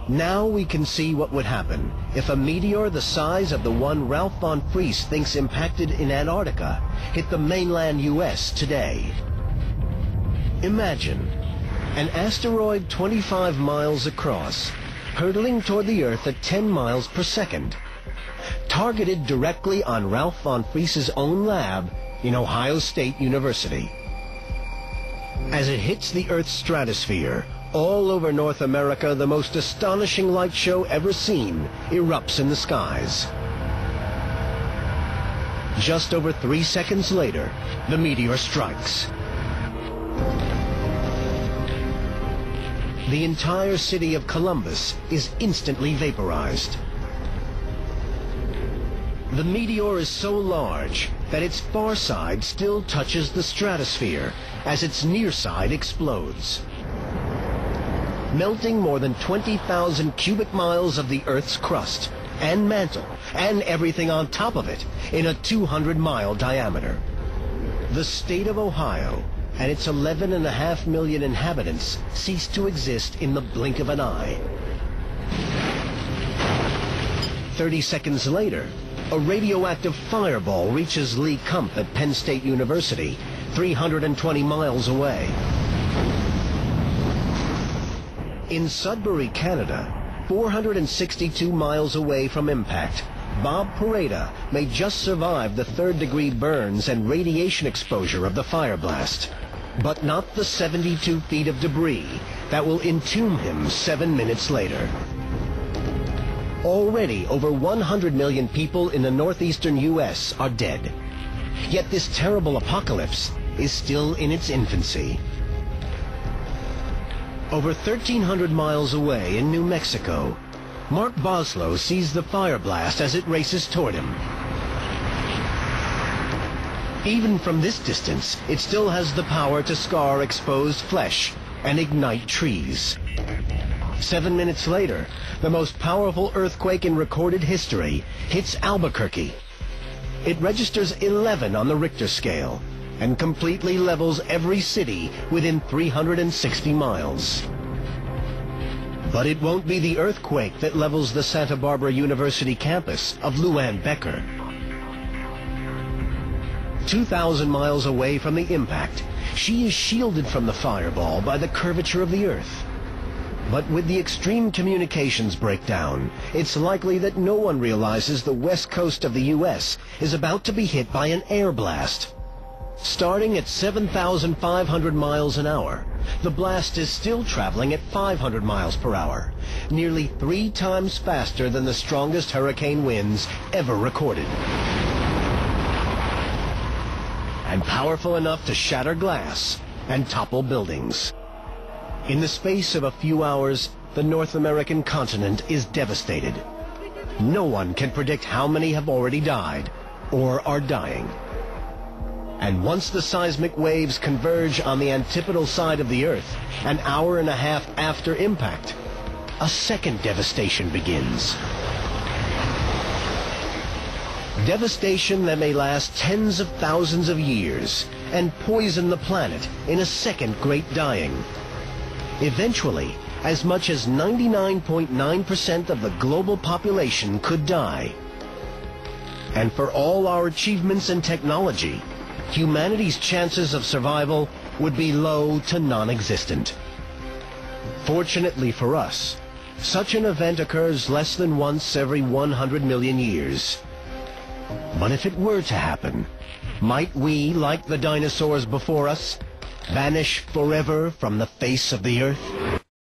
Now we can see what would happen if a meteor the size of the one Ralph von Friese thinks impacted in Antarctica hit the mainland US today. Imagine an asteroid 25 miles across, hurtling toward the Earth at 10 miles per second, targeted directly on Ralph von Friese's own lab in Ohio State University. As it hits the Earth's stratosphere, all over North America, the most astonishing light show ever seen erupts in the skies. Just over 3 seconds later, the meteor strikes. The entire city of Columbus is instantly vaporized. The meteor is so large that its far side still touches the stratosphere as its near side explodes, melting more than 20,000 cubic miles of the Earth's crust and mantle and everything on top of it in a 200-mile diameter. The state of Ohio and its 11.5 million inhabitants cease to exist in the blink of an eye. 30 seconds later, a radioactive fireball reaches Lee Kump at Penn State University, 320 miles away. In Sudbury, Canada, 462 miles away from impact, Bob Pareda may just survive the third-degree burns and radiation exposure of the fire blast, but not the 72 feet of debris that will entomb him 7 minutes later. Already, over 100 million people in the northeastern U.S. are dead. Yet this terrible apocalypse is still in its infancy. Over 1,300 miles away in New Mexico, Mark Boslow sees the fire blast as it races toward him. Even from this distance, it still has the power to scar exposed flesh and ignite trees. 7 minutes later, the most powerful earthquake in recorded history hits Albuquerque. It registers 11 on the Richter scale and completely levels every city within 360 miles. But it won't be the earthquake that levels the Santa Barbara University campus of Luann Becker. 2,000 miles away from the impact, she is shielded from the fireball by the curvature of the Earth. But with the extreme communications breakdown, it's likely that no one realizes the west coast of the U.S. is about to be hit by an air blast. Starting at 7,500 miles an hour, the blast is still traveling at 500 miles per hour, nearly 3 times faster than the strongest hurricane winds ever recorded, and powerful enough to shatter glass and topple buildings. In the space of a few hours, the North American continent is devastated. No one can predict how many have already died or are dying. And once the seismic waves converge on the antipodal side of the Earth, an hour and a half after impact, a second devastation begins. Devastation that may last tens of thousands of years and poison the planet in a second great dying. Eventually, as much as 99.9% of the global population could die. And for all our achievements in technology, humanity's chances of survival would be low to non-existent. Fortunately for us, such an event occurs less than once every 100 million years. But if it were to happen, might we, like the dinosaurs before us, vanish forever from the face of the Earth?